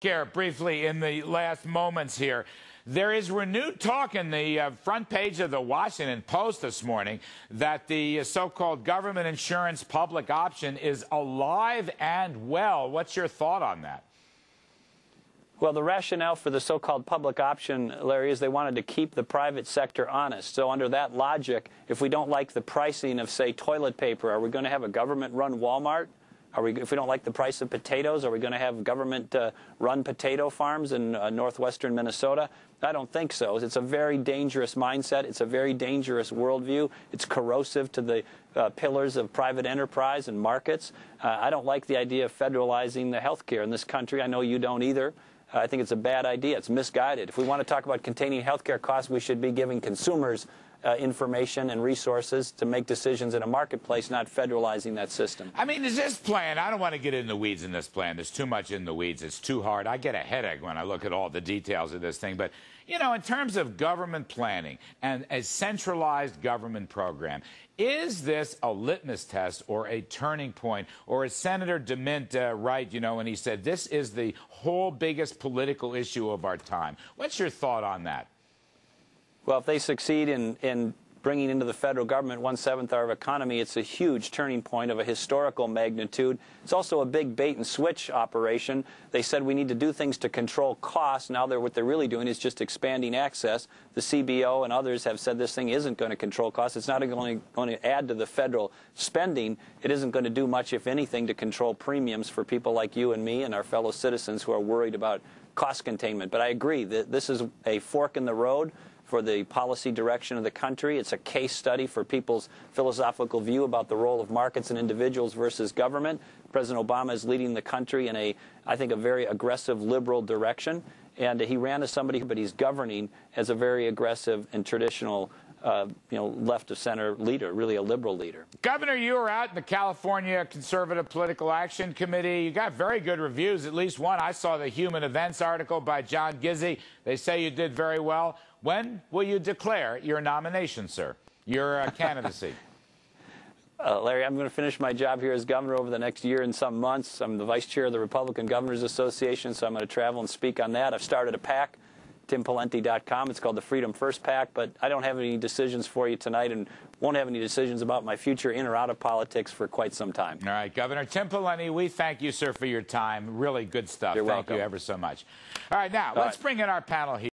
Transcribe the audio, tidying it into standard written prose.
Care briefly in the last moments here. There is renewed talk in the front page of the Washington Post this morning that the so-called government insurance public option is alive and well. What's your thought on that? Well, the rationale for the so-called public option, Larry, is they wanted to keep the private sector honest. So under that logic, if we don't like the pricing of, say, toilet paper, are we going to have a government-run Walmart? If we don't like the price of potatoes, are we going to have government-run potato farms in northwestern Minnesota? I don't think so. It's a very dangerous mindset. It's a very dangerous worldview. It's corrosive to the pillars of private enterprise and markets. I don't like the idea of federalizing the health care in this country. I know you don't either. I think it's a bad idea. It's misguided. If we want to talk about containing health care costs, we should be giving consumers information and resources to make decisions in a marketplace, not federalizing that system. I mean, is this plan, I don't want to get in the weeds in this plan. There's too much in the weeds. It's too hard. I get a headache when I look at all the details of this thing. But, you know, in terms of government planning and a centralized government program, is this a litmus test or a turning point? Or is Senator DeMint right, you know, when he said this is the whole biggest political issue of our time? What's your thought on that? Well, if they succeed in bringing into the federal government 1/7 of our economy, it's a huge turning point of a historical magnitude. It's also a big bait-and-switch operation. They said we need to do things to control costs. Now what they're really doing is just expanding access. The CBO and others have said this thing isn't going to control costs. It's not going to add to the federal spending. It isn't going to do much, if anything, to control premiums for people like you and me and our fellow citizens who are worried about cost containment. But I agree that this is a fork in the road for the policy direction of the country. It's a case study for people's philosophical view about the role of markets and individuals versus government. President Obama is leading the country in I think, a very aggressive liberal direction. And he ran as somebody, but he's governing as a very aggressive and traditional left of center leader, really a liberal leader. Governor, you were out in the California Conservative Political Action Committee. You got very good reviews, at least one. I saw the Human Events article by John Gizzi. They say you did very well. When will you declare your nomination, sir, your candidacy? Larry, I'm going to finish my job here as governor over the next year and some months. I'm the vice chair of the Republican Governors Association, so I'm going to travel and speak on that. I've started a PAC. TimPawlenty.com. It's called the Freedom First PAC, but I don't have any decisions for you tonight and won't have any decisions about my future in or out of politics for quite some time. All right, Governor Tim Pawlenty, we thank you, sir, for your time. Really good stuff. You're welcome. Thank you ever so much. All right, now, let's bring in our panel here.